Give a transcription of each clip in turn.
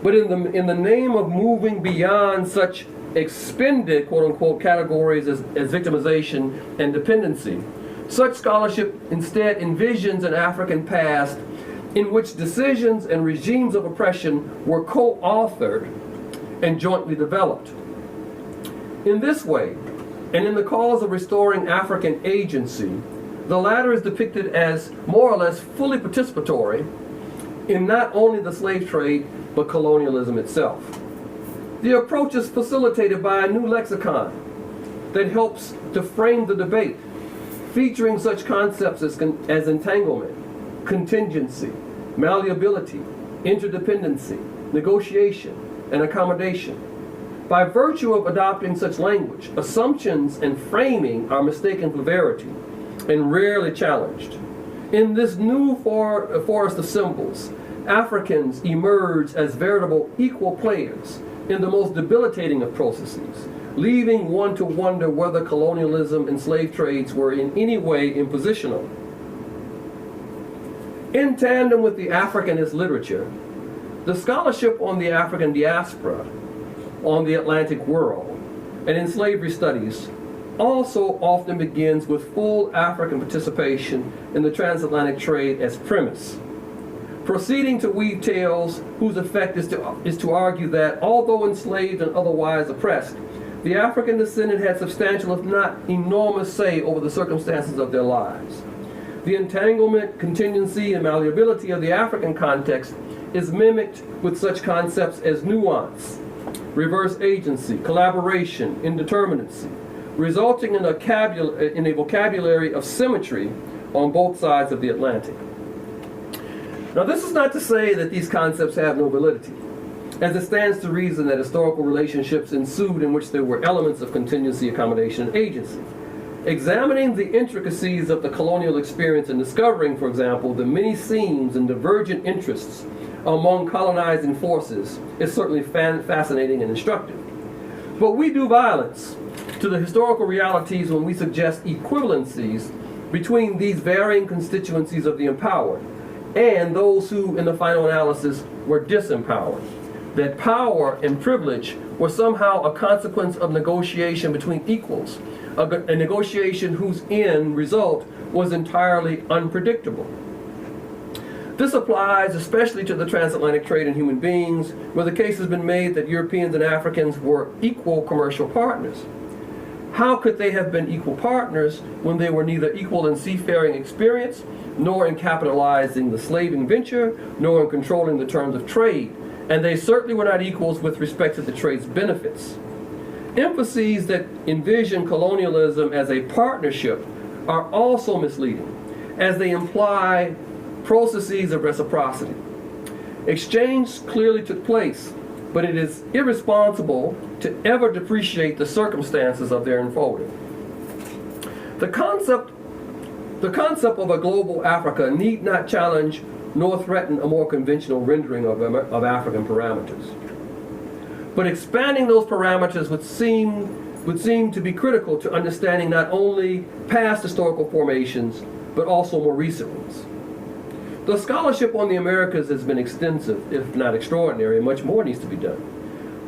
But in the name of moving beyond such expended, quote-unquote, categories as victimization and dependency, such scholarship instead envisions an African past in which decisions and regimes of oppression were co-authored and jointly developed. In this way, and in the cause of restoring African agency, the latter is depicted as more or less fully participatory in not only the slave trade, but colonialism itself. The approach is facilitated by a new lexicon that helps to frame the debate, featuring such concepts as entanglement, contingency, malleability, interdependency, negotiation, and accommodation. By virtue of adopting such language, assumptions and framing are mistaken for verity and rarely challenged. In this new forest of symbols, Africans emerge as veritable equal players in the most debilitating of processes, leaving one to wonder whether colonialism and slave trades were in any way impositional. In tandem with the Africanist literature, the scholarship on the African diaspora, on the Atlantic world, and in slavery studies also often begins with full African participation in the transatlantic trade as premise, proceeding to weave tales whose effect is to argue that, although enslaved and otherwise oppressed, the African descendant had substantial, if not enormous, say over the circumstances of their lives. The entanglement, contingency, and malleability of the African context is mimicked with such concepts as nuance, reverse agency, collaboration, indeterminacy, resulting in a vocabulary of symmetry on both sides of the Atlantic. Now, this is not to say that these concepts have no validity, as it stands to reason that historical relationships ensued in which there were elements of contingency, accommodation, and agency. Examining the intricacies of the colonial experience and discovering, for example, the many seams and divergent interests among colonizing forces is certainly fascinating and instructive. But we do violence to the historical realities when we suggest equivalencies between these varying constituencies of the empowered and those who, in the final analysis, were disempowered. That power and privilege were somehow a consequence of negotiation between equals, a negotiation whose end result was entirely unpredictable. This applies especially to the transatlantic trade in human beings, where the case has been made that Europeans and Africans were equal commercial partners. How could they have been equal partners when they were neither equal in seafaring experience, nor in capitalizing the slaving venture, nor in controlling the terms of trade? And they certainly were not equals with respect to the trade's benefits. Emphases that envision colonialism as a partnership are also misleading, as they imply processes of reciprocity. Exchange clearly took place, but it is irresponsible to ever depreciate the circumstances of their unfolding. The concept of a global Africa need not challenge nor threaten a more conventional rendering of African parameters. But expanding those parameters would seem to be critical to understanding not only past historical formations, but also more recent ones. The scholarship on the Americas has been extensive, if not extraordinary, and much more needs to be done.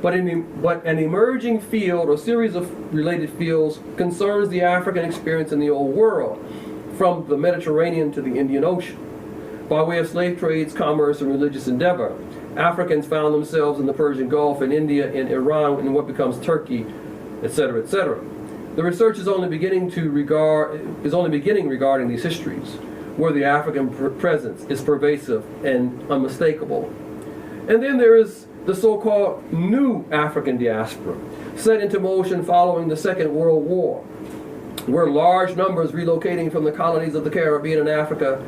But an emerging field or series of related fields concerns the African experience in the Old World, from the Mediterranean to the Indian Ocean. By way of slave trades, commerce, and religious endeavor, Africans found themselves in the Persian Gulf, in India, in Iran, in what becomes Turkey, etc., etc. The research is only beginning regarding these histories, where the African presence is pervasive and unmistakable. And then there is the so-called new African diaspora, set into motion following the Second World War, where large numbers relocating from the colonies of the Caribbean and Africa,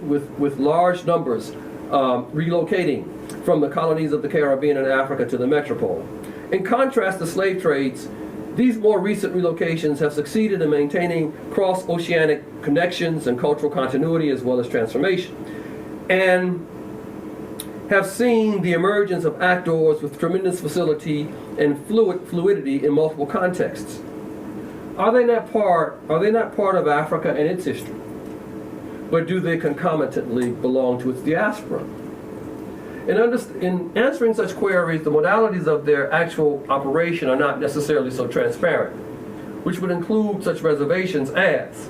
with large numbers relocating from the colonies of the Caribbean and Africa to the metropole. In contrast to slave trades, these more recent relocations have succeeded in maintaining cross-oceanic connections and cultural continuity as well as transformation, and have seen the emergence of actors with tremendous facility and fluidity in multiple contexts. Are they not part of Africa and its history? But do they concomitantly belong to its diaspora? In answering such queries, the modalities of their actual operation are not necessarily so transparent, which would include such reservations as: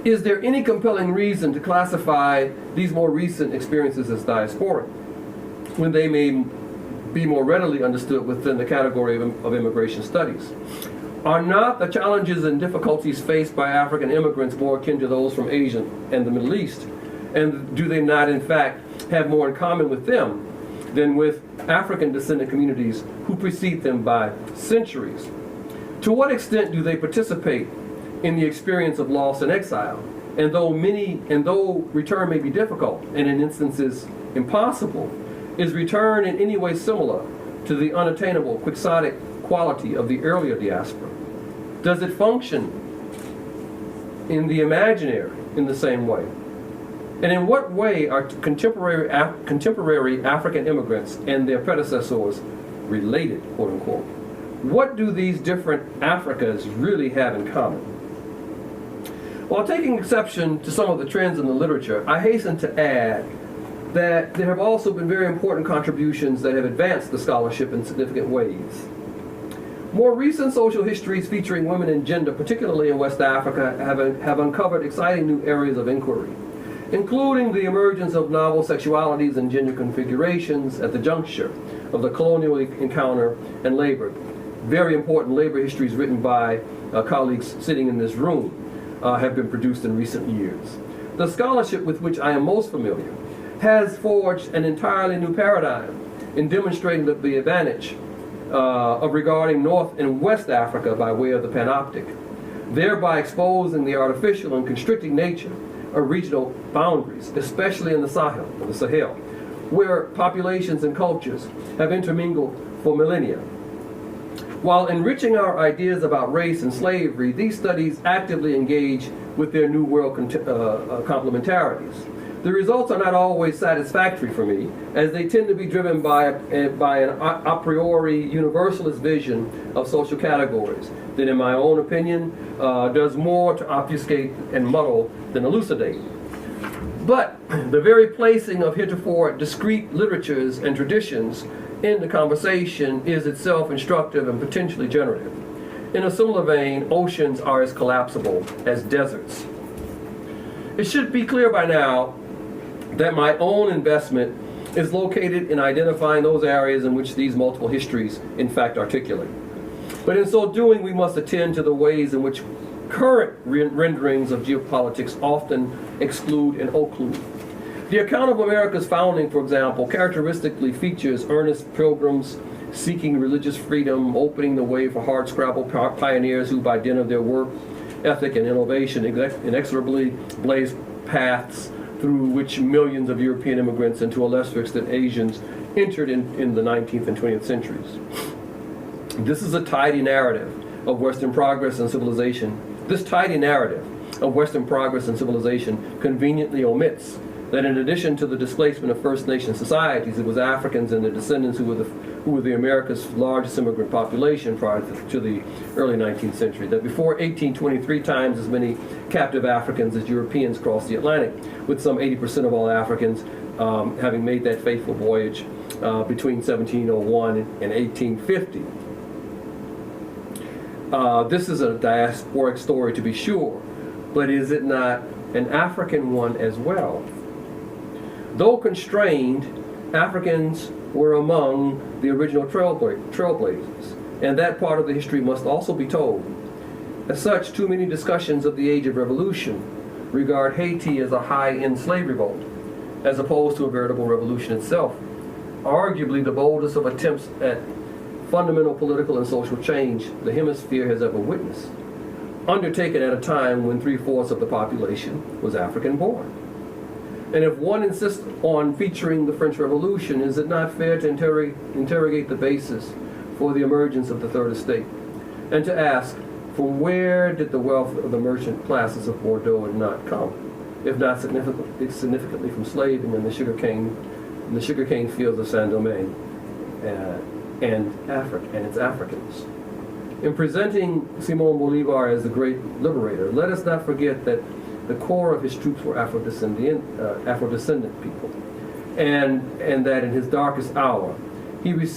is there any compelling reason to classify these more recent experiences as diasporic, when they may be more readily understood within the category of immigration studies? Are not the challenges and difficulties faced by African immigrants more akin to those from Asia and the Middle East? And do they not, in fact, have more in common with them than with African descendant communities who precede them by centuries? To what extent do they participate in the experience of loss and exile? And though return may be difficult and in instances impossible, is return in any way similar to the unattainable, quixotic quality of the earlier diaspora? Does it function in the imaginary in the same way? And in what way are contemporary African immigrants and their predecessors related, quote unquote? What do these different Africas really have in common? While taking exception to some of the trends in the literature, I hasten to add that there have also been very important contributions that have advanced the scholarship in significant ways. More recent social histories featuring women and gender, particularly in West Africa, have uncovered exciting new areas of inquiry, including the emergence of novel sexualities and gender configurations at the juncture of the colonial encounter and labor. Very important labor histories written by colleagues sitting in this room have been produced in recent years. The scholarship with which I am most familiar has forged an entirely new paradigm in demonstrating the advantage of regarding North and West Africa by way of the panoptic, thereby exposing the artificial and constricting nature of regional boundaries, especially in the Sahel, where populations and cultures have intermingled for millennia. While enriching our ideas about race and slavery, these studies actively engage with their New World complementarities. The results are not always satisfactory for me, as they tend to be driven by an a priori universalist vision of social categories that, in my own opinion, does more to obfuscate and muddle than elucidate. But the very placing of heretofore discrete literatures and traditions in the conversation is itself instructive and potentially generative. In a similar vein, oceans are as collapsible as deserts. It should be clear by now that my own investment is located in identifying those areas in which these multiple histories in fact articulate. But in so doing, we must attend to the ways in which current renderings of geopolitics often exclude and occlude. The account of America's founding, for example, characteristically features earnest pilgrims seeking religious freedom, opening the way for hardscrabble pioneers who, by dint of their work ethic and innovation, inexorably blazed paths through which millions of European immigrants, and to a lesser extent Asians, entered in the 19th and 20th centuries. This is a tidy narrative of Western progress and civilization. This tidy narrative of Western progress and civilization conveniently omits that in addition to the displacement of First Nation societies, it was Africans and their descendants who were the America's largest immigrant population prior to the early 19th century. That before 1823, times as many captive Africans as Europeans crossed the Atlantic, with some 80% of all Africans having made that fateful voyage between 1701 and 1850. This is a diasporic story, to be sure, but is it not an African one as well? Though constrained, Africans were among the original trailblazers, and that part of the history must also be told. As such, too many discussions of the Age of Revolution regard Haiti as a high-end slave revolt, as opposed to a veritable revolution itself, arguably the boldest of attempts at fundamental political and social change the hemisphere has ever witnessed, undertaken at a time when 3/4 of the population was African-born. And if one insists on featuring the French Revolution, is it not fair to interrogate the basis for the emergence of the Third Estate, and to ask, from where did the wealth of the merchant classes of Bordeaux not come, if not significantly from slaving in the sugarcane fields of Saint-Domingue and its Africans? In presenting Simon Bolivar as the great liberator, let us not forget that the core of his troops were Afro-descendant people. and that in his darkest hour, he received